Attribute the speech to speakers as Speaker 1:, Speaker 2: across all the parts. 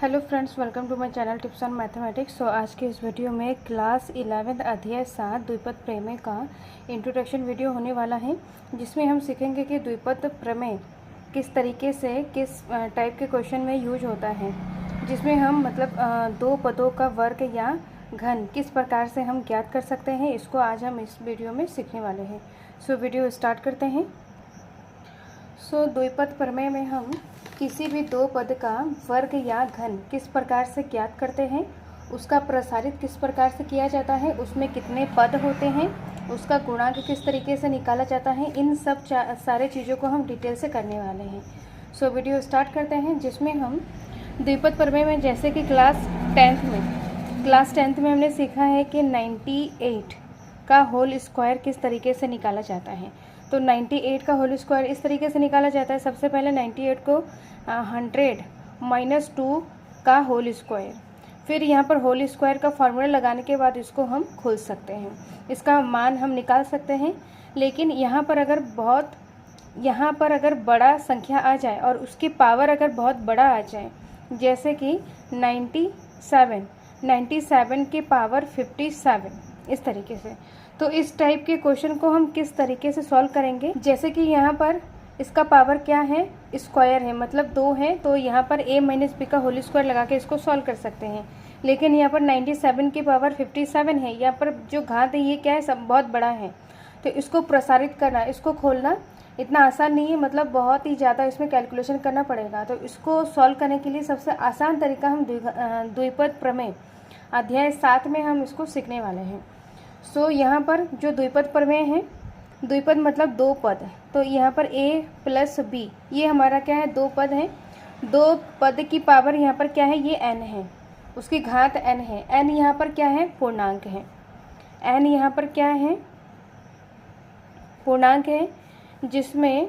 Speaker 1: Hello friends, welcome to my channel tips on mathematics. So आज के इस video में क्लास 11 अध्याय 7 द्विपद प्रमेय का इंट्रोडक्शन वीडियो होने वाला है, जिसमें हम सीखेंगे कि द्विपद प्रमेय किस तरीके से किस टाइप के क्वेश्चन में यूज होता है, जिसमें हम दो पदों का वर्ग या घन किस प्रकार से हम ज्ञात कर सकते हैं। इसको आज हम इस वीडियो में सीखने वाले हैं। सो वीडियो स्टार्ट करते हैं। सो द्विपद प्रमेय में हम किसी भी दो पद का वर्ग या घन किस प्रकार से ज्ञात करते हैं, उसका प्रसारित किस प्रकार से किया जाता है, उसमें कितने पद होते हैं, उसका गुणांक किस तरीके से निकाला जाता है, इन सब सारे चीज़ों को हम डिटेल से करने वाले हैं। सो वीडियो स्टार्ट करते हैं, जिसमें हम द्विपद प्रमेय में जैसे कि क्लास टेंथ में हमने सीखा है कि 98 का होल स्क्वायर किस तरीके से निकाला जाता है। तो 98 का होल स्क्वायर इस तरीके से निकाला जाता है। सबसे पहले 98 को 100 माइनस 2 का होल स्क्वायर, फिर यहाँ पर होल स्क्वायर का फॉर्मूला लगाने के बाद इसको हम खोल सकते हैं, इसका मान हम निकाल सकते हैं। लेकिन यहाँ पर अगर बड़ा संख्या आ जाए और उसकी पावर अगर बहुत बड़ा आ जाए, जैसे कि 97 के पावर 57, इस तरीके से, तो इस टाइप के क्वेश्चन को हम किस तरीके से सॉल्व करेंगे। जैसे कि यहाँ पर इसका पावर क्या है, स्क्वायर है, मतलब 2 है, तो यहाँ पर a माइनस बी का होल स्क्वायर लगा के इसको सॉल्व कर सकते हैं। लेकिन यहाँ पर 97 की पावर 57 है, यहाँ पर जो घात है ये क्या है, सब बहुत बड़ा है, तो इसको प्रसारित करना, इसको खोलना इतना आसान नहीं है, मतलब बहुत ही ज़्यादा इसमें कैलकुलेशन करना पड़ेगा। तो इसको सॉल्व करने के लिए सबसे आसान तरीका हम द्विपद प्रमेय अध्याय 7 में हम इसको सीखने वाले हैं। सो यहाँ पर जो द्विपद प्रमेय है, द्विपद मतलब दो पद, तो यहाँ पर a प्लस b, ये हमारा क्या है, दो पद हैं। दो पद की पावर यहाँ पर क्या है, ये n है, उसकी घात n है। n यहाँ पर क्या है, पूर्णांक है। n यहाँ पर क्या है, पूर्णांक है, जिसमें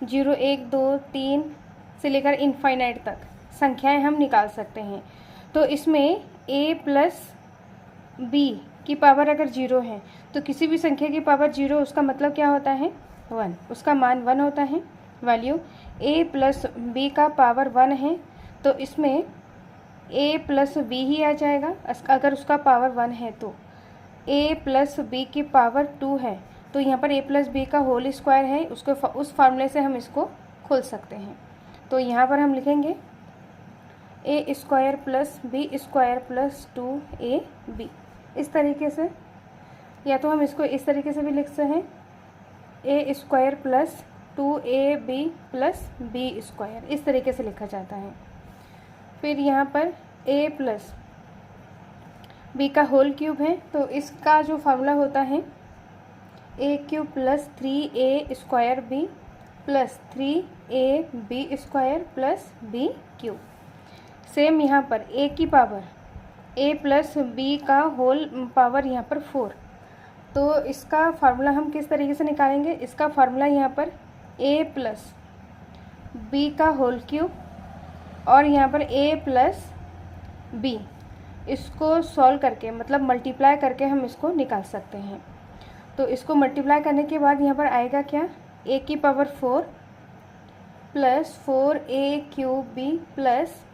Speaker 1: 0, 1, 2, 3 से लेकर इनफाइनाइट तक संख्याएं हम निकाल सकते हैं। तो इसमें a प्लस b की पावर अगर 0 है, तो किसी भी संख्या की पावर 0, उसका मतलब क्या होता है, 1, उसका मान 1 होता है। वैल्यू a प्लस b का पावर 1 है, तो इसमें a प्लस b ही आ जाएगा अगर उसका पावर 1 है। तो a प्लस b की पावर 2 है, तो यहाँ पर a प्लस बी का होल स्क्वायर है, उसको उस फार्मूले से हम इसको खोल सकते हैं। तो यहाँ पर हम लिखेंगे a square plus b square plus 2ab, इस तरीके से, या तो हम इसको इस तरीके से भी लिख सकते हैं, a square plus 2ab plus b square, इस तरीके से लिखा जाता है। फिर यहाँ पर a प्लस b का होल क्यूब है, तो इसका जो फार्मूला होता है a cube plus 3a square b plus 3ab square plus b cube. Same यहाँ पर a की पावर a प्लस b का होल पावर यहाँ पर 4, तो इसका फार्मूला हम किस तरीके से निकालेंगे। इसका फार्मूला यहाँ पर a प्लस b का होल क्यूब और यहाँ पर a प्लस b, इसको सॉल्व करके, मतलब मल्टीप्लाई करके हम इसको निकाल सकते हैं। तो इसको मल्टीप्लाई करने के बाद यहाँ पर आएगा क्या, a की power 4 plus 4a cube b plus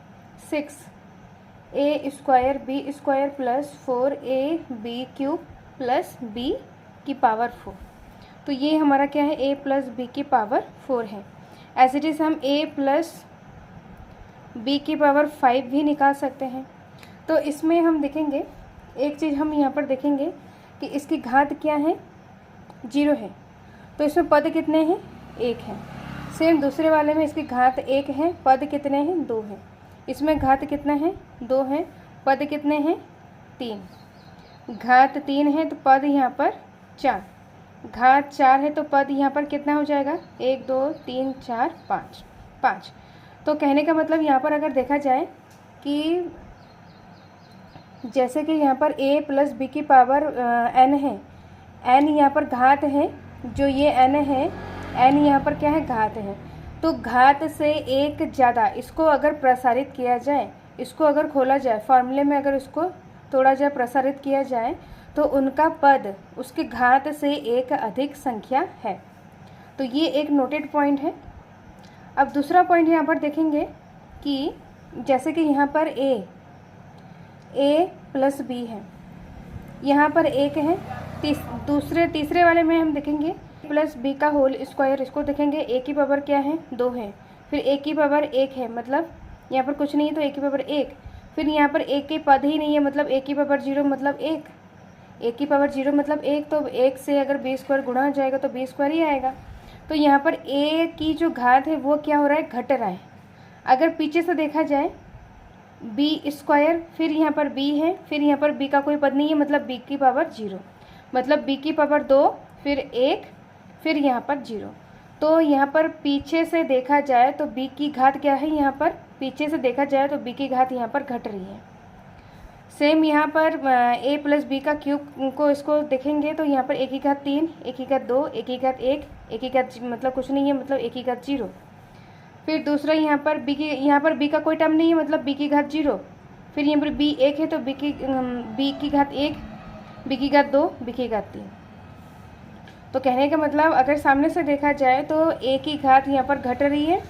Speaker 1: 6a square b square plus 4ab cube plus b की पावर 4। तो ये हमारा क्या है, a प्लस b की पावर 4 है। एज इट इज़ हम a प्लस b की पावर 5 भी निकाल सकते हैं। तो इसमें हम देखेंगे, एक चीज़ हम यहाँ पर देखेंगे कि इसकी घात क्या है, 0 है, तो इसमें पद कितने हैं, 1 है। सेम दूसरे वाले में इसकी घात 1 है, पद कितने हैं, 2 है। इसमें घात कितना है, 2 है, पद कितने हैं, 3। घात 3 है तो पद यहाँ पर 4, घात 4 है तो पद यहाँ पर कितना हो जाएगा, 1, 2, 3, 4, 5। तो कहने का मतलब यहाँ पर अगर देखा जाए कि जैसे कि यहाँ पर a प्लस बी की पावर n है, n यहाँ पर घात है, जो ये n है, n यहाँ पर क्या है, घात है, तो घात से एक ज़्यादा इसको अगर प्रसारित किया जाए, इसको अगर खोला जाए फार्मूले में, अगर इसको थोड़ा जा प्रसारित किया जाए, तो उनका पद उसके घात से एक अधिक संख्या है। तो ये एक नोटेड पॉइंट है। अब दूसरा पॉइंट यहाँ पर देखेंगे कि जैसे कि यहाँ पर a प्लस b है, यहाँ पर 1 है, तीसरे वाले में हम देखेंगे प्लस b का होल स्क्वायर, इसको देखेंगे a की पावर क्या है 2 है, फिर a की पावर 1 है, मतलब यहाँ पर कुछ नहीं है तो a की पावर 1, फिर यहाँ पर a के पद ही नहीं है मतलब a की पावर 0 मतलब 1, a की पावर 0 मतलब 1, तो 1 से अगर b स्क्वायर गुणा हो जाएगा तो b स्क्वायर ही आएगा। तो यहाँ पर a की जो घात है वो क्या हो रहा है, घट रहा है। अगर पीछे से देखा जाए b स्क्वायर, फिर यहाँ पर b है, फिर यहाँ पर b का कोई पद नहीं है मतलब b की पावर 0, मतलब b की पावर 2, फिर 1, फिर यहाँ पर 0। तो यहाँ पर पीछे से देखा जाए तो b की घात क्या है, यहाँ पर पीछे से देखा जाए तो b की घात यहाँ पर घट रही है। सेम यहाँ पर a प्लस बी का क्यूब को इसको देखेंगे तो यहाँ पर a की घात 3, a की घात 2, a की घात 1, a की घात मतलब कुछ नहीं है मतलब a की घात 0। फिर दूसरा यहाँ पर b का कोई टर्म नहीं है मतलब b की घात 0, फिर यहाँ पर b 1 है तो b की घात 1, b की घात 2, b की घात 3। तो कहने का मतलब अगर सामने से देखा जाए तो a की घात यहाँ पर घट रही है,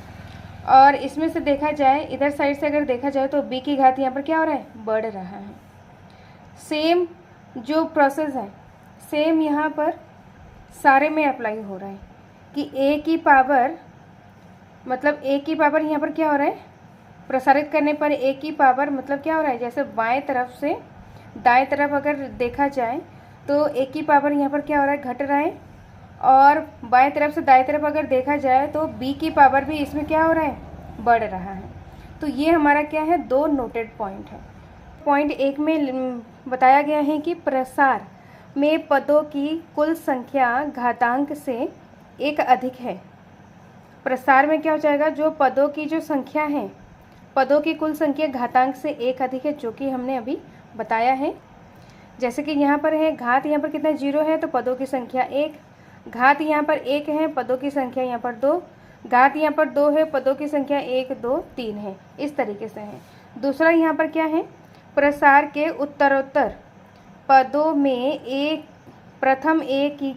Speaker 1: और इसमें से देखा जाए इधर साइड से अगर देखा जाए तो b की घात यहाँ पर क्या हो रहा है, बढ़ रहा है। सेम जो प्रोसेस है सेम यहाँ पर सारे में अप्लाई हो रहा है कि a की पावर मतलब a की पावर यहाँ पर क्या हो रहा है, प्रसारित करने पर a की पावर मतलब क्या हो रहा है, जैसे बाएं तरफ से दाएं तरफ अगर देखा जाए तो a की पावर यहाँ पर क्या हो रहा है, घट रहा है, और बाएं तरफ से दाएं तरफ अगर देखा जाए तो b की पावर भी इसमें क्या हो रहा है, बढ़ रहा है। तो ये हमारा क्या है, 2 नोटेड पॉइंट है। पॉइंट 1 में बताया गया है कि प्रसार में पदों की कुल संख्या घातांक से 1 अधिक है। प्रसार में क्या हो जाएगा, जो पदों की जो संख्या है, पदों की कुल संख्या घातांक से 1 अधिक है, जो कि हमने अभी बताया है। जैसे कि यहाँ पर है घात, यहाँ पर कितना 0 है तो पदों की संख्या 1, घात यहाँ पर 1 है, पदों की संख्या यहाँ पर 2, घात यहाँ पर 2 है, पदों की संख्या 1, 2, 3 है, इस तरीके से है। दूसरा यहाँ पर क्या है, प्रसार के उत्तरोत्तर पदों में प्रथम a की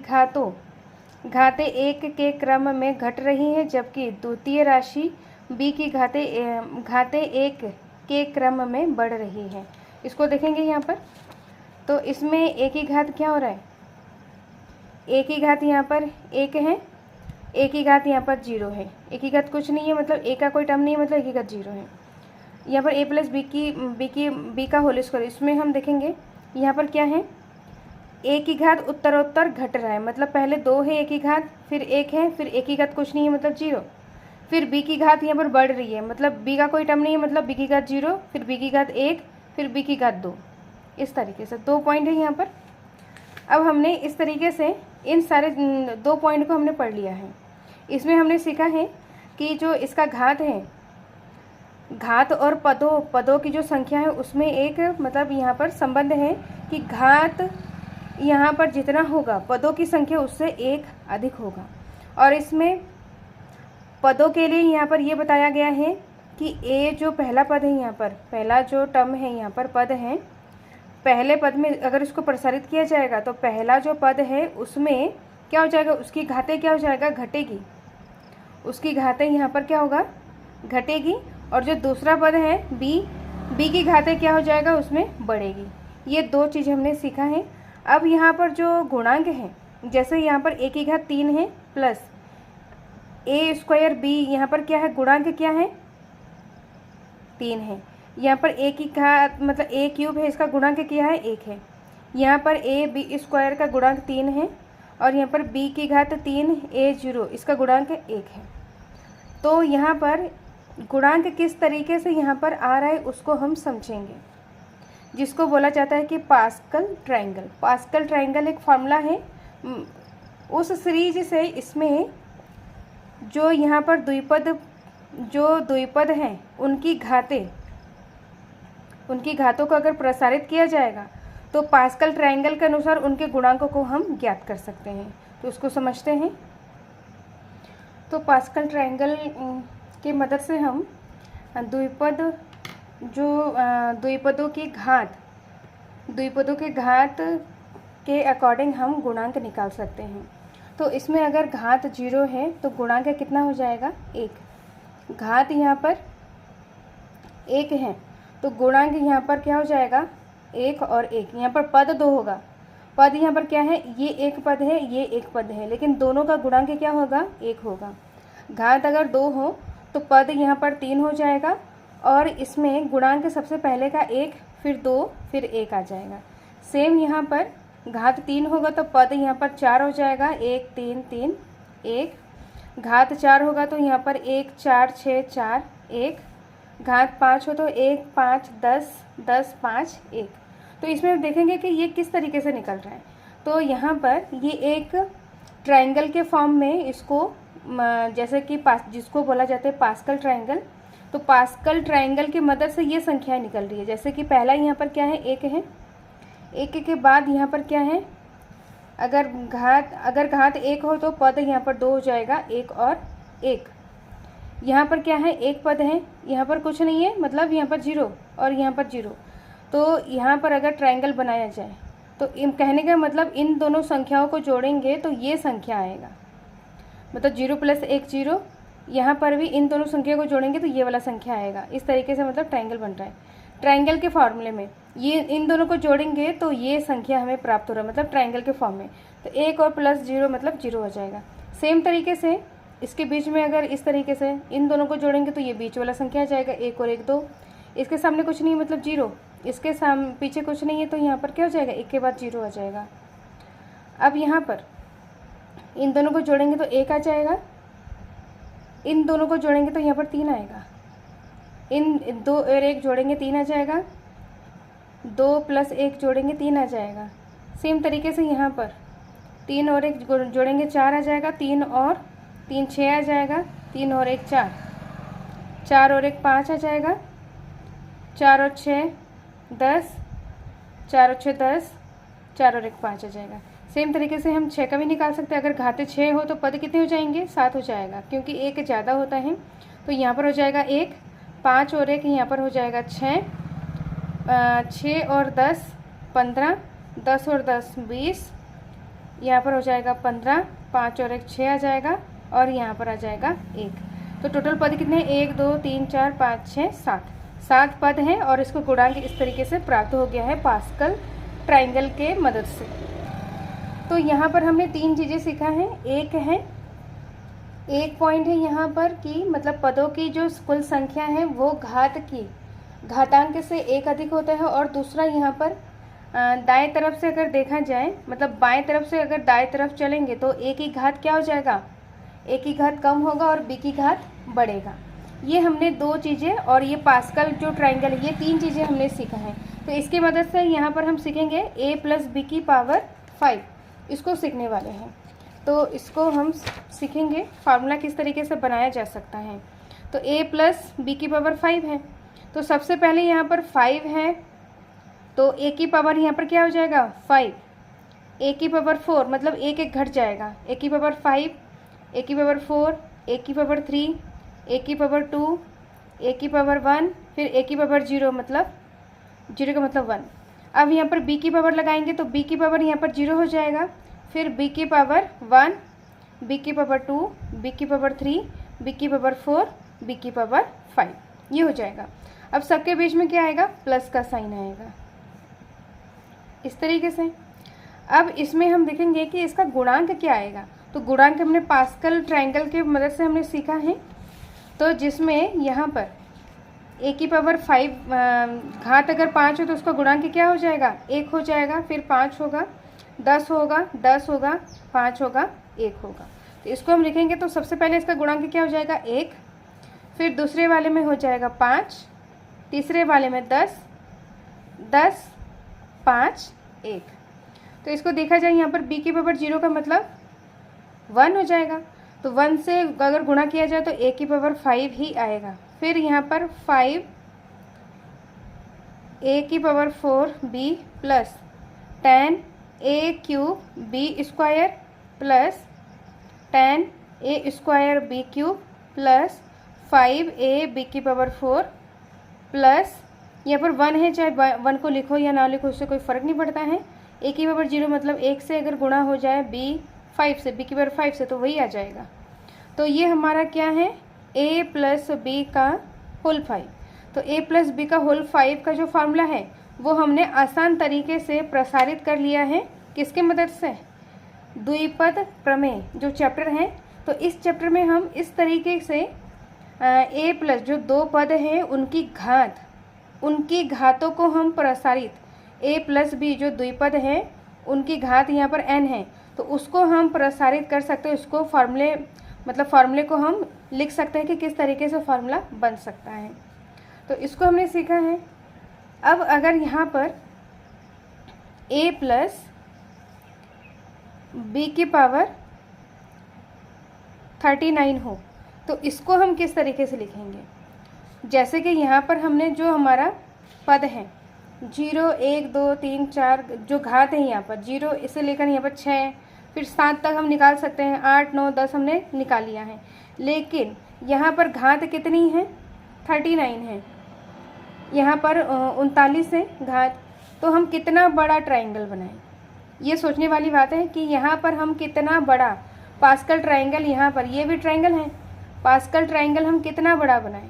Speaker 1: घातें 1 के क्रम में घट रही हैं, जबकि द्वितीय राशि b की घातें 1 के क्रम में बढ़ रही हैं। इसको देखेंगे यहाँ पर तो इसमें a की घात क्या हो रहा है, a की घात यहाँ पर 1 है, a की घात यहाँ पर 0 है, a की घात कुछ नहीं है मतलब a का कोई टर्म नहीं है मतलब a की घात 0 है। यहाँ पर a प्लस b का होल स्क्वायर, इसमें हम देखेंगे यहाँ पर क्या है, a की घात उत्तरोत्तर घट रहा है, मतलब पहले 2 है a की घात, फिर 1 है, फिर a की घात कुछ नहीं है मतलब 0, फिर b की घात यहाँ पर बढ़ रही है, मतलब b का कोई टर्म नहीं है मतलब b की घात 0, फिर b की घात 1, फिर b की घात 2, इस तरीके से 2 पॉइंट है यहाँ पर। अब हमने इस तरीके से इन सारे 2 पॉइंट को हमने पढ़ लिया है। इसमें हमने सीखा है कि जो इसका घात है, घात और पदों की जो संख्या है उसमें एक मतलब यहाँ पर संबंध है कि घात यहाँ पर जितना होगा पदों की संख्या उससे 1 अधिक होगा। और इसमें पदों के लिए यहाँ पर ये बताया गया है कि a जो पहला पद है, यहाँ पर पहला जो टर्म है यहाँ पर पद है, पहले पद में अगर इसको प्रसारित किया जाएगा तो पहला जो पद है उसमें क्या हो जाएगा, उसकी घातें क्या हो जाएगा, घटेगी, उसकी घातें यहाँ पर क्या होगा, घटेगी, और जो दूसरा पद है b की घातें क्या हो जाएगा, उसमें बढ़ेगी। ये 2 चीज़ हमने सीखा है। अब यहाँ पर जो गुणांक है, जैसे यहाँ पर a की घात 3 है प्लस a स्क्वायर b, यहाँ पर क्या है, गुणांक क्या है, 3 है। यहाँ पर a की घात मतलब a क्यूब है, इसका गुणांक क्या है, 1 है। यहाँ पर a b स्क्वायर का गुणांक 3 है, और यहाँ पर b की घात 3 a 0, इसका गुणांक 1 है। तो यहाँ पर गुणांक किस तरीके से यहाँ पर आ रहा है उसको हम समझेंगे, जिसको बोला जाता है कि पास्कल ट्रायंगल। पास्कल ट्रायंगल एक फॉर्मूला है उस सीरीज से। इसमें जो यहाँ पर द्विपद हैं उनकी घातों को अगर प्रसारित किया जाएगा तो पास्कल ट्रायंगल के अनुसार उनके गुणांकों को हम ज्ञात कर सकते हैं। तो उसको समझते हैं। तो पास्कल ट्रायंगल की मदद से हम द्विपदों की घात के अकॉर्डिंग हम गुणांक निकाल सकते हैं। तो इसमें अगर घात 0 है तो गुणांक कितना हो जाएगा, 1। घात यहाँ पर एक है, तो गुणांक यहाँ पर क्या हो जाएगा, एक और एक। यहाँ पर पद दो होगा, पद यहाँ पर क्या है, ये एक पद है, ये एक पद है, लेकिन दोनों का गुणांक क्या होगा, एक होगा। घात अगर दो हो तो पद यहाँ पर तीन हो जाएगा, और इसमें गुणांक सबसे पहले का एक, फिर दो, फिर एक आ जाएगा। सेम यहाँ पर घात तीन होगा तो पद यहाँ पर चार हो जाएगा, एक तीन तीन एक। घात चार होगा तो यहाँ पर एक चार छः चार एक। घात पाँच हो तो एक पाँच दस, दस पाँच एक। तो इसमें हम देखेंगे कि ये किस तरीके से निकल रहा है। तो यहाँ पर ये एक ट्रायंगल के फॉर्म में इसको जैसे कि जिसको बोला जाता है पास्कल ट्रायंगल, तो पास्कल ट्रायंगल की मदद से ये संख्याएं निकल रही है। जैसे कि पहला यहाँ पर क्या है, एक है, एक के बाद यहाँ पर क्या है, अगर घात एक हो तो पद यहाँ पर दो हो जाएगा, एक और एक। यहाँ पर क्या है, एक पद है, यहाँ पर कुछ नहीं है, मतलब यहाँ पर जीरो और यहाँ पर जीरो। तो यहाँ पर अगर ट्रायंगल बनाया जाए तो कहने का मतलब इन दोनों संख्याओं को जोड़ेंगे तो ये संख्या आएगा, मतलब जीरो प्लस एक जीरो। यहाँ पर भी इन दोनों संख्या को जोड़ेंगे तो ये वाला संख्या आएगा। इस तरीके से मतलब ट्रायंगल बन रहा है। ट्रायंगल के फॉर्मूले में ये इन दोनों को जोड़ेंगे तो ये संख्या हमें प्राप्त हो रहा है, मतलब ट्रायंगल के फॉर्म में। तो एक और प्लस जीरो मतलब जीरो हो जाएगा। सेम तरीके से इसके बीच में अगर इस तरीके से इन दोनों को जोड़ेंगे तो ये बीच वाला संख्या आ जाएगा, एक और एक दो। इसके सामने कुछ नहीं मतलब जीरो, इसके पीछे कुछ नहीं है तो यहाँ पर क्या हो जाएगा, एक के बाद जीरो आ जाएगा। अब यहाँ पर इन दोनों को जोड़ेंगे तो एक आ जाएगा, इन दोनों को जोड़ेंगे तो यहाँ पर तीन आएगा, इन दो और एक जोड़ेंगे तीन आ जाएगा, दो प्लस एक जोड़ेंगे तीन आ जाएगा। सेम तरीके से यहाँ पर तीन और एक जोड़ेंगे चार आ जाएगा, तीन और तीन छः आ जाएगा, तीन और एक चार, चार और एक पाँच आ जाएगा, चार और छः दस, चार और छः दस, चार और एक पाँच आ जाएगा। सेम तरीके से हम छः का भी निकाल सकते हैं। अगर घाते छः हो तो पद कितने हो जाएंगे, सात हो जाएगा, क्योंकि एक ज़्यादा होता है। तो यहाँ पर हो जाएगा एक, पाँच और एक यहाँ पर हो जाएगा छः, छः और दस पंद्रह, दस और दस बीस, यहाँ पर हो जाएगा पंद्रह, पाँच और एक छः आ जाएगा, और यहाँ पर आ जाएगा एक। तो टोटल पद कितने, एक दो तीन चार पाँच छः सात, सात पद हैं। और इसको गुणांक इस तरीके से प्राप्त हो गया है पास्कल ट्रायंगल के मदद से। तो यहाँ पर हमने तीन चीज़ें सीखा है। एक है, एक पॉइंट है यहाँ पर कि मतलब पदों की जो कुल संख्या है वो घात की घातांक से एक अधिक होता है। और दूसरा यहाँ पर दाएं तरफ से अगर देखा जाए, मतलब बाएं तरफ से अगर दाएं तरफ चलेंगे तो ए की घात क्या हो जाएगा, ए की घात कम होगा और बी की घात बढ़ेगा। ये हमने दो चीज़ें, और ये पास्कल जो ट्रायंगल है, ये तीन चीज़ें हमने सीखा है। तो इसकी मदद से यहाँ पर हम सीखेंगे a प्लस बी की पावर 5, इसको सीखने वाले हैं। तो इसको हम सीखेंगे फार्मूला किस तरीके से बनाया जा सकता है। तो a प्लस बी की पावर 5 है, तो सबसे पहले यहाँ पर 5 है, तो a की पावर यहाँ पर क्या हो जाएगा 5, a की पावर 4 मतलब एक एक घट जाएगा, a की पावर 5, a की पावर 4, a की पावर 3, a की पावर 2, a की पावर 1, फिर a की पावर 0 मतलब 0 का मतलब 1। अब यहाँ पर b की पावर लगाएंगे तो b की पावर यहाँ पर 0 हो जाएगा, फिर b की पावर 1, b की पावर 2, b की पावर 3, b की पावर 4, b की पावर 5, ये हो जाएगा। अब सबके बीच में क्या आएगा, प्लस का साइन आएगा इस तरीके से। अब इसमें हम देखेंगे कि इसका गुणांक क्या आएगा। तो गुणांक हमने पास्कल ट्रायंगल की मदद से हमने सीखा है। तो जिसमें यहाँ पर a की पावर 5 घात अगर 5 हो तो उसका गुणांक क्या हो जाएगा, 1 हो जाएगा, फिर 5 होगा, 10 होगा, 10 होगा, 5 होगा, 1 होगा। तो इसको हम लिखेंगे तो सबसे पहले इसका गुणांक क्या हो जाएगा 1, फिर दूसरे वाले में हो जाएगा 5, तीसरे वाले में 10, 10, 5, 1। तो इसको देखा जाए यहाँ पर b की पावर 0 का मतलब 1 हो जाएगा, तो 1 से अगर गुणा किया जाए तो a की पावर 5 ही आएगा। फिर यहाँ पर 5 a की power 4b plus 10 a cube b square plus 10 a square b cube plus 5a b की पावर 4 प्लस यहाँ पर 1 है, चाहे 1 को लिखो या ना लिखो उससे कोई फ़र्क नहीं पड़ता है। a की पावर 0 मतलब 1 से अगर गुणा हो जाए b 5 से, b की पावर 5 से, तो वही आ जाएगा। तो ये हमारा क्या है, a प्लस बी का होल 5। तो a प्लस बी का होल 5 का जो फार्मूला है वो हमने आसान तरीके से प्रसारित कर लिया है। किसके मदद से? द्विपद प्रमेय जो चैप्टर है। तो इस चैप्टर में हम इस तरीके से a प्लस जो दो पद हैं उनकी घातों को हम प्रसारित, a प्लस बी जो द्विपद है उनकी घात यहाँ पर n है तो उसको हम प्रसारित कर सकते हैं। उसको फार्मूले को हम लिख सकते हैं कि किस तरीके से फार्मूला बन सकता है। तो इसको हमने सीखा है। अब अगर यहाँ पर a प्लस बी की पावर 39 हो तो इसको हम किस तरीके से लिखेंगे? जैसे कि यहाँ पर हमने जो हमारा पद है 0 1 2 3 4 जो घात है यहाँ पर 0 इसे लेकर यहाँ पर 6 फिर 7 तक हम निकाल सकते हैं, 8 9 10 हमने निकाल लिया है। लेकिन यहाँ पर घात कितनी है? 39 है। यहाँ पर 39 है घात। तो हम कितना बड़ा ट्राइंगल बनाएं? ये सोचने वाली बात है कि यहाँ पर हम कितना बड़ा पास्कल ट्राइंगल, यहाँ पर ये भी ट्राइंगल है, पास्कल ट्राइंगल हम कितना बड़ा बनाएं,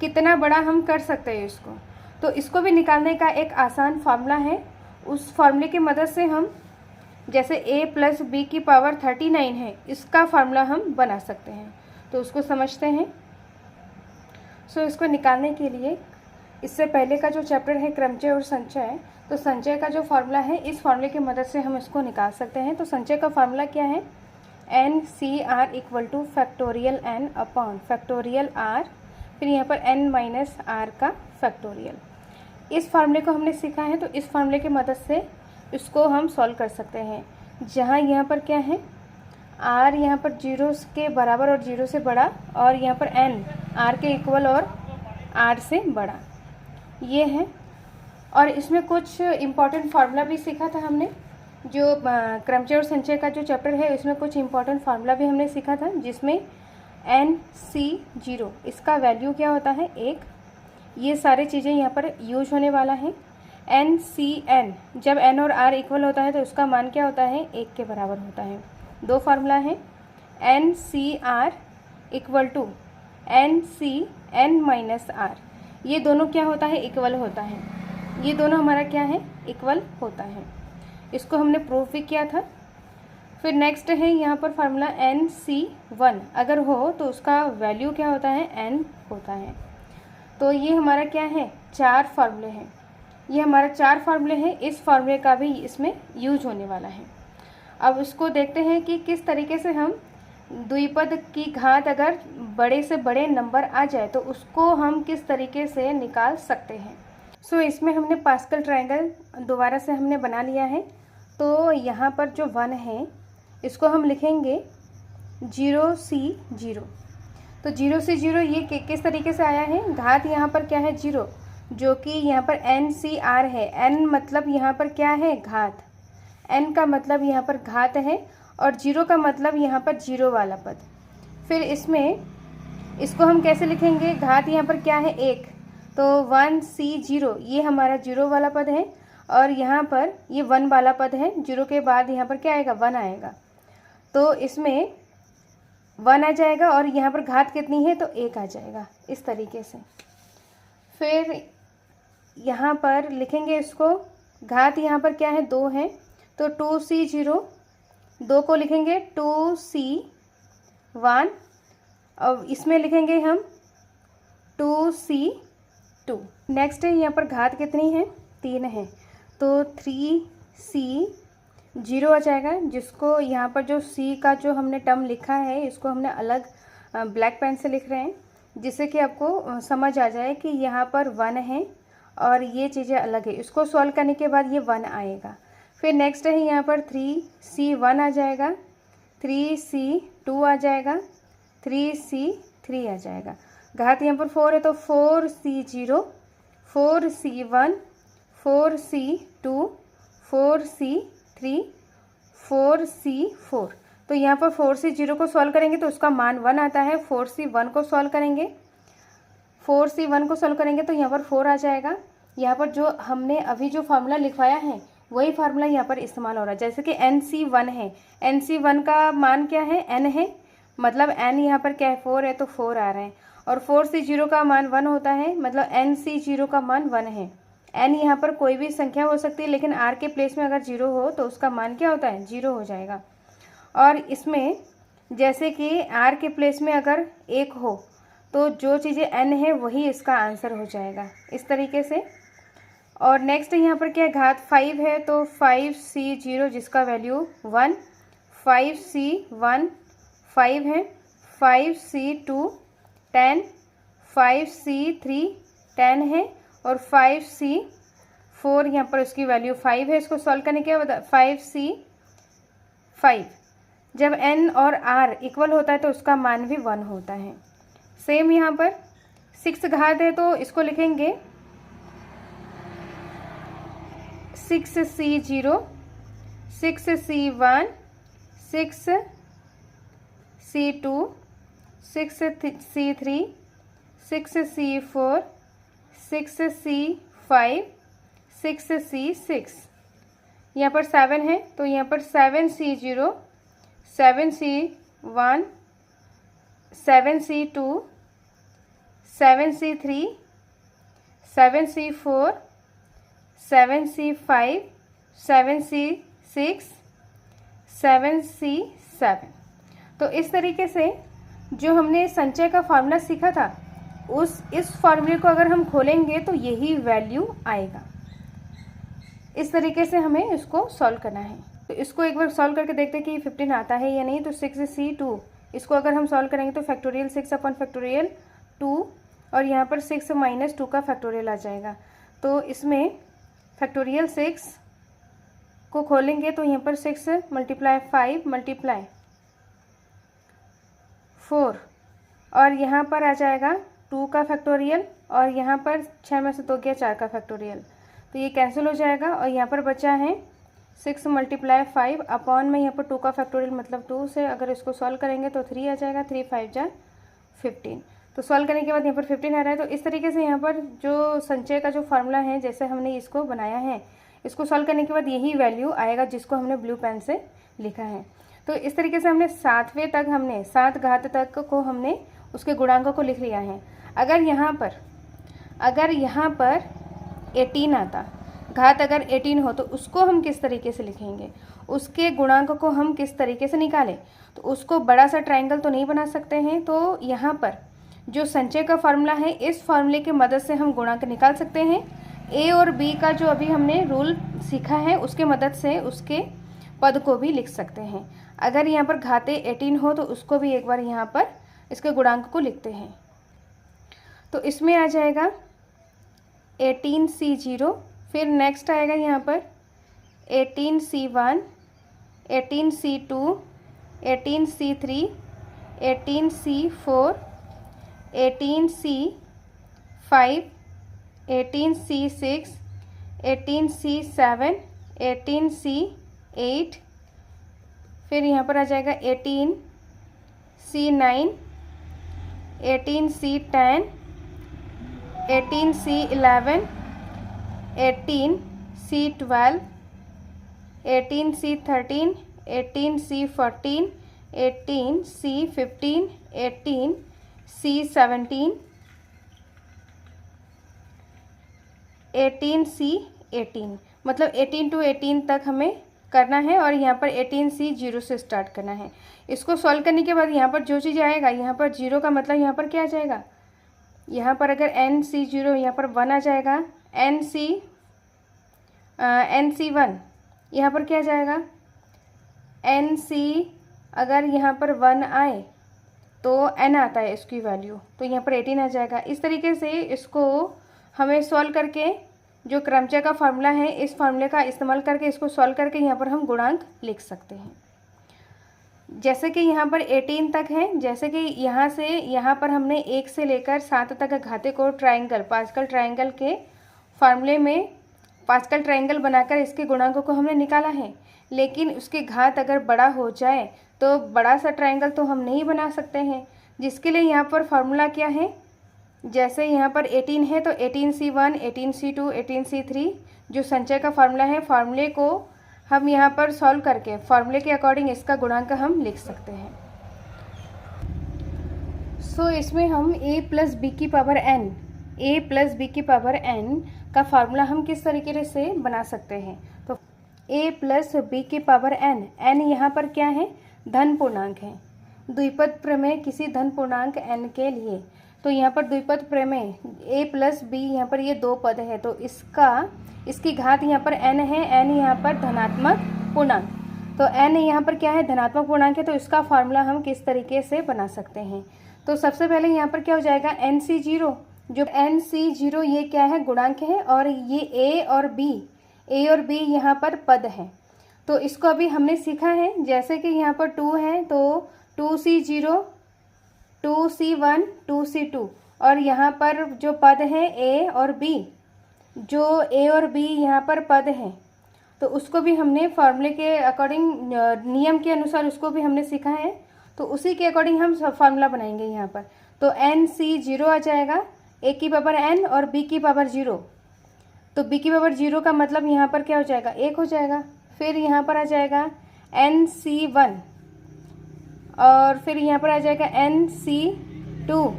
Speaker 1: कितना बड़ा हम कर सकते हैं इसको। तो इसको भी निकालने का एक आसान फार्मूला है। उस फार्मूले की मदद से हम जैसे a प्लस बी की पावर 39 है इसका फार्मूला हम बना सकते हैं। तो उसको समझते हैं। इसको निकालने के लिए इससे पहले का जो चैप्टर है क्रमचय और संचय, तो संचय का जो फार्मूला है इस फार्मूले की मदद से हम इसको निकाल सकते हैं। तो संचय का फार्मूला क्या है? NCR equal two factorial n upon factorial r, फिर यहाँ पर n माइनस r का फैक्टोरियल। इस फार्मूले को हमने सीखा है। तो इस फार्मूले की मदद से इसको हम सॉल्व कर सकते हैं। जहाँ यहाँ पर क्या है r यहाँ पर 0 के बराबर और 0 से बड़ा, और यहाँ पर n r के इक्वल और r से बड़ा, ये है। और इसमें कुछ इम्पॉर्टेंट फार्मूला भी सीखा था हमने। जो क्रमचय और संचय का जो चैप्टर है इसमें कुछ इम्पॉर्टेंट फार्मूला भी हमने सीखा था, जिसमें NC0 इसका वैल्यू क्या होता है? 1। ये सारी चीज़ें यहाँ पर यूज होने वाला है। NCN जब n और r इक्वल होता है तो उसका मान क्या होता है? 1 के बराबर होता है। दो फार्मूला है। NCR equal to NCN minus r, ये दोनों क्या होता है? इक्वल होता है। ये दोनों हमारा क्या है? इक्वल होता है। इसको हमने प्रूफ भी किया था। फिर नेक्स्ट है यहाँ पर फार्मूला NC1 अगर हो तो उसका वैल्यू क्या होता है? n होता है। तो ये हमारा क्या है? 4 फार्मूले हैं। ये हमारा 4 फार्मूले हैं। इस फार्मूले का भी इसमें यूज होने वाला है। अब इसको देखते हैं कि किस तरीके से हम द्विपद की घात अगर बड़े से बड़े नंबर आ जाए तो उसको हम किस तरीके से निकाल सकते हैं। इसमें हमने पास्कल ट्रायंगल दोबारा से हमने बना लिया है। तो यहाँ पर जो 1 है इसको हम लिखेंगे 0C0। तो 0C0 ये किस तरीके से आया है? घात यहाँ पर क्या है? 0, जो कि यहाँ पर NCR है। n मतलब यहाँ पर क्या है? घात। n का मतलब यहाँ पर घात है और 0 का मतलब यहाँ पर 0 वाला पद। फिर इसको हम कैसे लिखेंगे? घात यहाँ पर क्या है? 1, तो 1C0 ये हमारा 0 वाला पद है और यहाँ पर ये 1 वाला पद है। 0 के बाद यहाँ पर क्या आएगा? 1 आएगा। तो इसमें 1 आ जाएगा और यहाँ पर घात कितनी है? तो 1 आ जाएगा इस तरीके से। फिर यहाँ पर लिखेंगे इसको, घात यहाँ पर क्या है? 2 है, तो 2C0, 2 को लिखेंगे 2C1। अब इसमें लिखेंगे हम 2C2। नेक्स्ट है यहाँ पर घात कितनी है? 3 है, तो 3C0 आ जाएगा, जिसको यहाँ पर जो C का जो हमने टर्म लिखा है इसको हमने अलग ब्लैक पेन से लिख रहे हैं, जिससे कि आपको समझ आ जाए कि यहाँ पर 1 है और ये चीज़ें अलग है। इसको सॉल्व करने के बाद ये 1 आएगा। फिर नेक्स्ट है यहाँ पर 3C1 आ जाएगा, 3C2 आ जाएगा, 3C3 आ जाएगा। घात यहाँ पर 4 है तो 4C0, 4C1, 4C2, 4C3, 4C4। तो यहाँ पर 4C0 को सॉल्व करेंगे तो उसका मान 1 आता है। 4C1 को सॉल्व करेंगे, 4C1 को सॉल्व करेंगे तो यहाँ पर 4 आ जाएगा। यहाँ पर जो हमने अभी जो फार्मूला लिखवाया है वही फार्मूला यहाँ पर इस्तेमाल हो रहा है। जैसे कि NC1 है, NC1 का मान क्या है? n है, मतलब n यहाँ पर क्या है? 4 है, तो 4 आ रहे हैं। और 4C0 का मान 1 होता है, मतलब NC0 का मान 1 है। n यहाँ पर कोई भी संख्या हो सकती है, लेकिन r के प्लेस में अगर 0 हो तो उसका मान क्या होता है, 0 हो जाएगा। और इसमें जैसे कि r के प्लेस में अगर 1 हो तो जो चीज़ें n है वही इसका आंसर हो जाएगा, इस तरीके से। और नेक्स्ट यहाँ पर क्या है, घात 5 है, तो 5C0 जिसका वैल्यू 1, 5C1 5 है, 5C2 10, 5C3 10 है, और 5C4 यहाँ पर उसकी वैल्यू 5 है। इसको सॉल्व करने के बाद 5C5, जब n और r इक्वल होता है तो उसका मान भी 1 होता है। सेम यहाँ पर 6 घात है, तो इसको लिखेंगे 6C0, 6C1, 6C2, 6C3, 6C4, 6C5, 6C6। यहाँ पर 7 है, तो यहाँ पर 7C0, 7C1, 7C2, 7C3, 7C4, 7C5, 7C6, 7C7। तो इस तरीके से जो हमने संचय का फार्मूला सीखा था, इस फार्मूले को अगर हम खोलेंगे तो यही वैल्यू आएगा। इस तरीके से हमें इसको सॉल्व करना है। तो इसको एक बार सॉल्व करके देखते हैं कि 15 आता है या नहीं। तो 6C2 इसको अगर हम सॉल्व करेंगे तो फैक्टोरियल 6 अपॉन फैक्टोरियल 2, और यहाँ पर 6 माइनस 2 का फैक्टोरियल आ जाएगा। तो इसमें फैक्टोरियल 6 को खोलेंगे तो यहाँ पर 6 मल्टीप्लाई 5 मल्टीप्लाई 4, और यहाँ पर आ जाएगा 2 का फैक्टोरियल, और यहाँ पर 6 में से 2 गया 4 का फैक्टोरियल, तो ये कैंसिल हो जाएगा। और यहाँ पर बचा है 6 मल्टीप्लाई 5 अपॉन में यहाँ पर 2 का फैक्टोरियल मतलब 2 से अगर इसको सॉल्व करेंगे तो 3 आ जाएगा, 3 5 जा 15। तो सॉल्व करने के बाद यहाँ पर 15 आ रहा है। तो इस तरीके से यहाँ पर जो संचय का जो फार्मूला है, जैसे हमने इसको बनाया है, इसको सॉल्व करने के बाद यही वैल्यू आएगा जिसको हमने ब्लू पेन से लिखा है। तो इस तरीके से हमने 7वें तक, हमने 7 घात तक को हमने उसके गुणांकों को लिख लिया है। अगर यहाँ पर 18 आता, घात अगर 18 हो तो उसको हम किस तरीके से लिखेंगे, उसके गुणांक को हम किस तरीके से निकालें। तो उसको बड़ा सा ट्रायंगल तो नहीं बना सकते हैं, तो यहाँ पर जो संचय का फार्मूला है, इस फार्मूले की मदद से हम गुणांक निकाल सकते हैं। ए और बी का जो अभी हमने रूल सीखा है उसके मदद से उसके पद को भी लिख सकते हैं। अगर यहाँ पर घाते 18 हो तो उसको भी एक बार यहाँ पर इसके गुणांक को लिखते हैं। तो इसमें आ जाएगा 18C0, फिर नेक्स्ट आएगा यहाँ पर 18C1, 18C2, 18C3, 18C4, 18C5, 18C6, 18C7, 18C8, फिर यहाँ पर आ जाएगा 18C9, 18C10, 18C11, 18C12, 18C13, 18C14, 18C15, 18C17, 18C18, मतलब 18 to 18 तक हमें करना है, और यहाँ पर 18C0 से स्टार्ट करना है। इसको सॉल्व करने के बाद यहाँ पर जो चीज़ आएगा, यहाँ पर 0 का मतलब यहाँ पर क्या आ जाएगा, यहाँ पर अगर NC0 यहाँ पर 1 आ जाएगा, NC1 यहाँ पर क्या आ जाएगा, NC अगर यहाँ पर 1 आए तो N आता है इसकी वैल्यू, तो यहाँ पर 18 आ जाएगा। इस तरीके से इसको हमें सॉल्व करके जो क्रमचय का फार्मूला है, इस फार्मूले का इस्तेमाल करके इसको सॉल्व करके यहाँ पर हम गुणांक लिख सकते हैं। जैसे कि यहाँ पर 18 तक है, जैसे कि यहाँ से यहाँ पर हमने 1 से लेकर 7 तक घाते को ट्रायंगल, पास्कल ट्रायंगल के फार्मूले में पास्कल ट्रायंगल बनाकर इसके गुणांकों को हमने निकाला है। लेकिन उसके घात अगर बड़ा हो जाए तो बड़ा सा ट्रायंगल तो हम नहीं बना सकते हैं, जिसके लिए यहाँ पर फार्मूला क्या है, जैसे यहाँ पर 18 है तो 18C1, 18C2, 18C3 जो संचय का फार्मूला है, फार्मूले को हम यहाँ पर सॉल्व करके फार्मूले के अकॉर्डिंग इसका गुणांक हम लिख सकते हैं। सो इसमें हम a प्लस बी की पावर n का फार्मूला हम किस तरीके से बना सकते हैं। तो a प्लस बी की पावर n यहाँ पर क्या है, धन पूर्णांक है। द्विपद प्रमेय किसी धन पूर्णांक n के लिए, तो यहाँ पर द्विपद प्रमेय a प्लस बी, यहाँ पर ये दो पद है तो इसकी घात यहाँ पर n है, n यहाँ पर धनात्मक पूर्णांक, तो n यहाँ पर क्या है, धनात्मक पूर्णांक है। तो इसका फार्मूला हम किस तरीके से बना सकते हैं। तो सबसे पहले यहाँ पर क्या हो जाएगा, NC0, जो NC0 ये क्या है, गुणांक है, और ये a और b यहाँ पर पद है। तो इसको अभी हमने सीखा है, जैसे कि यहाँ पर 2 है तो 2C0, 2C1, 2C2, और यहाँ पर जो पद है a और b, जो a और b यहाँ पर पद हैं, तो उसको भी हमने फार्मूले के अकॉर्डिंग, नियम के अनुसार उसको भी हमने सीखा है। तो उसी के अकॉर्डिंग हम फार्मूला बनाएंगे यहाँ पर। तो NC0 आ जाएगा a की पावर n और b की पावर 0, तो b की पावर 0 का मतलब यहाँ पर क्या हो जाएगा, 1 हो जाएगा। फिर यहाँ पर आ जाएगा NC1, और फिर यहाँ पर आ जाएगा NC2,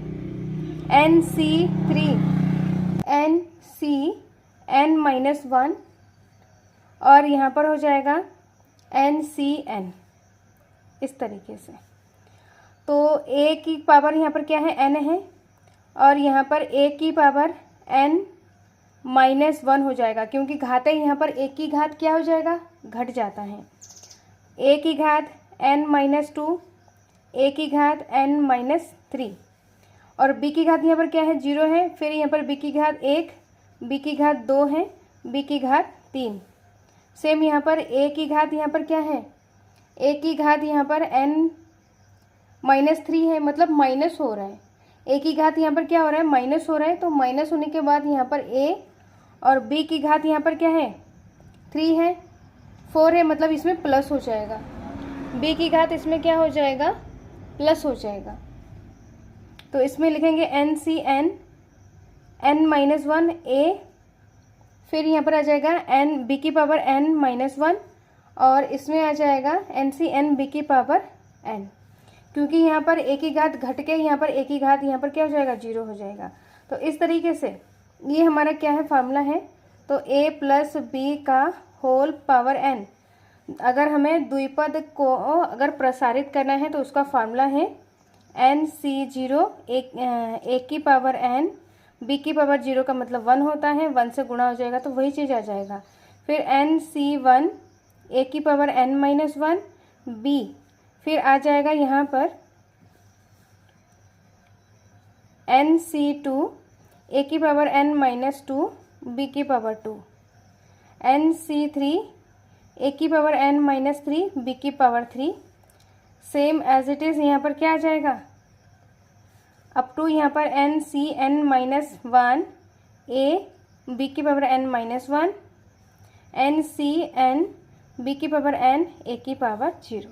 Speaker 1: NC3, NCn-1, और यहाँ पर हो जाएगा NCn, इस तरीके से। तो a की पावर यहाँ पर क्या है, n है, और यहाँ पर a की पावर n-1 हो जाएगा, क्योंकि घात है यहाँ पर a की घात क्या हो जाएगा, घट जाता है। a की घात n-2, a की घात n-3, और b की घात यहाँ पर क्या है, 0 है। फिर यहाँ पर b की घात 1, b की घात 2 है, b की घात 3। सेम यहाँ पर a की घात यहाँ पर क्या है, a की घात यहाँ पर n-3 है, मतलब माइनस हो रहा है। a की घात यहाँ पर क्या हो रहा है, माइनस हो रहा है, तो माइनस होने के बाद यहाँ पर a, और b की घात यहाँ पर क्या है, 3 है, 4 है, मतलब इसमें प्लस हो जाएगा। b की घात इसमें क्या हो जाएगा, प्लस हो जाएगा। तो इसमें लिखेंगे NCn n-1 a, फिर यहाँ पर आ जाएगा b की पावर n-1, और इसमें आ जाएगा NCn b की पावर n, क्योंकि यहाँ पर a की घात घट के यहाँ पर a की घात यहाँ पर क्या हो जाएगा, 0 हो जाएगा। तो इस तरीके से ये हमारा क्या है, फार्मूला है। तो a प्लस बी का होल पावर n, अगर हमें द्विपद को अगर प्रसारित करना है तो उसका फार्मूला है NC0, a की पावर n, b की पावर 0 का मतलब 1 होता है, 1 से गुणा हो जाएगा तो वही चीज़ आ जाएगा। फिर NC1, a की पावर n-1, b, फिर आ जाएगा यहाँ पर NC2, a की पावर n-2, b की पावर 2, NC3, a की पावर n-3, b की power 3। Same as it is यहाँ पर क्या आ जाएगा, अप टू यहाँ पर NCn-1, a, b की पावर n-1, NCn, b की पावर n, a की पावर 0।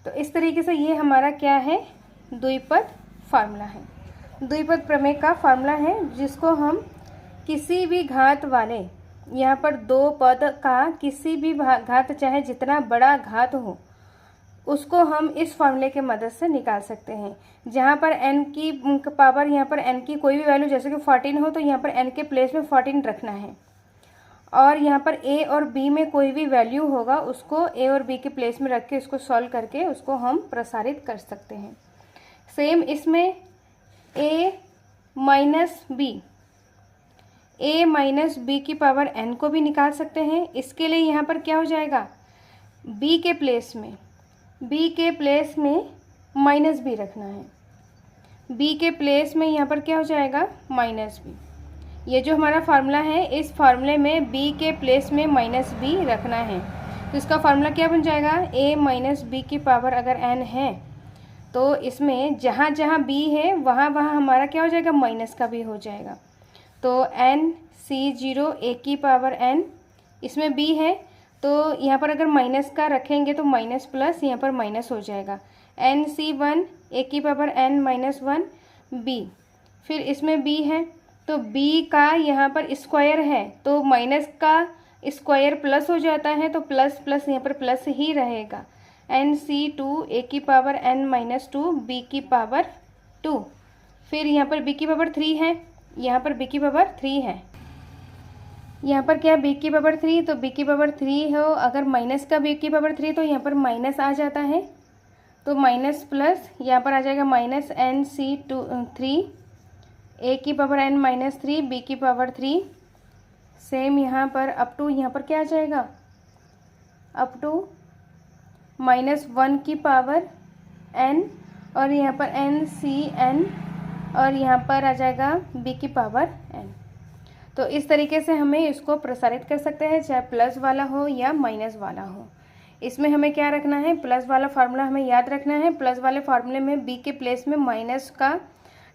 Speaker 1: तो इस तरीके से ये हमारा क्या है, द्विपद फार्मूला है, द्विपद प्रमेय का फार्मूला है, जिसको हम किसी भी घात वाले, यहाँ पर दो पद का किसी भी घात, चाहे जितना बड़ा घात हो, उसको हम इस फार्मूले के मदद से निकाल सकते हैं। जहाँ पर n की पावर, यहाँ पर n की कोई भी वैल्यू जैसे कि 14 हो तो यहाँ पर n के प्लेस में 14 रखना है, और यहाँ पर a और b में कोई भी वैल्यू होगा उसको a और b के प्लेस में रख के उसको सॉल्व करके उसको हम प्रसारित कर सकते हैं। सेम इसमें a माइनस b की पावर n को भी निकाल सकते हैं। इसके लिए यहाँ पर क्या हो जाएगा, b के प्लेस में माइनस b रखना है, b के प्लेस में यहाँ पर क्या हो जाएगा, माइनस b। ये जो हमारा फार्मूला है, इस फार्मूले में b के प्लेस में माइनस b रखना है, तो इसका फार्मूला क्या बन जाएगा, a माइनस b की पावर अगर n है तो इसमें जहाँ जहाँ b है वहाँ वहाँ हमारा क्या हो जाएगा, माइनस का भी हो जाएगा। तो NC0 a की पावर n, इसमें b है तो यहाँ पर अगर माइनस का रखेंगे तो माइनस प्लस यहाँ पर माइनस हो जाएगा। NC1 a की पावर n-1 b, फिर इसमें b है तो b का यहाँ पर स्क्वायर है तो माइनस का स्क्वायर प्लस हो जाता है, तो प्लस प्लस यहाँ पर प्लस ही रहेगा। NC2 a की पावर n-2 b की पावर 2, फिर यहाँ पर b की पावर 3 है, यहाँ पर b की पावर 3 है, यहाँ पर क्या b की पावर 3, तो b की पावर 3 हो, अगर माइनस का b की पावर 3 तो यहाँ पर माइनस आ जाता है, तो माइनस प्लस यहाँ पर आ जाएगा माइनस NC3, a की पावर n माइनस 3, b की पावर 3, सेम यहाँ पर अप टू यहाँ पर क्या आ जाएगा, अप टू -1 की पावर n, और यहाँ पर NCn, और यहाँ पर आ जाएगा b की पावर n। तो इस तरीके से हमें इसको प्रसारित कर सकते हैं, चाहे प्लस वाला हो या माइनस वाला हो। इसमें हमें क्या रखना है, प्लस वाला फार्मूला हमें याद रखना है। प्लस वाले फार्मूले में b के प्लेस में माइनस का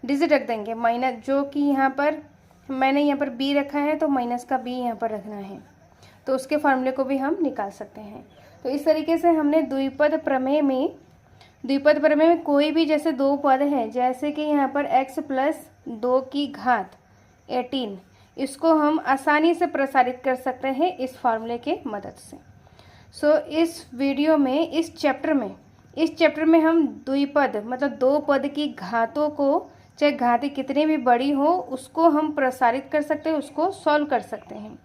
Speaker 1: डिजिट रख देंगे, माइनस, जो कि यहाँ पर मैंने यहाँ पर b रखा है तो माइनस का b यहाँ पर रखना है, तो उसके फार्मूले को भी हम निकाल सकते हैं। तो इस तरीके से हमने द्विपद प्रमेय में कोई भी जैसे दो पद हैं, जैसे कि यहाँ पर x प्लस 2 की घात 18, इसको हम आसानी से प्रसारित कर सकते हैं इस फार्मूले के मदद से। सो इस वीडियो में, इस चैप्टर में हम द्विपद मतलब दो पद की घातों को, चाहे घातें कितनी भी बड़ी हो, उसको हम प्रसारित कर सकते हैं, उसको सॉल्व कर सकते हैं।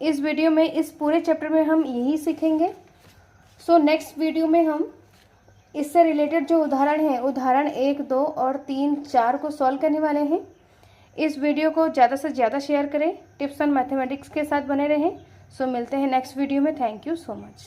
Speaker 1: इस वीडियो में, इस पूरे चैप्टर में हम यही सीखेंगे। सो नेक्स्ट वीडियो में हम इससे रिलेटेड जो उदाहरण हैं, उदाहरण 1, 2 और 3, 4 को सॉल्व करने वाले हैं। इस वीडियो को ज़्यादा से ज़्यादा शेयर करें, टिप्स ऑन मैथमेटिक्स के साथ बने रहें। सो मिलते हैं नेक्स्ट वीडियो में। Thank you so much.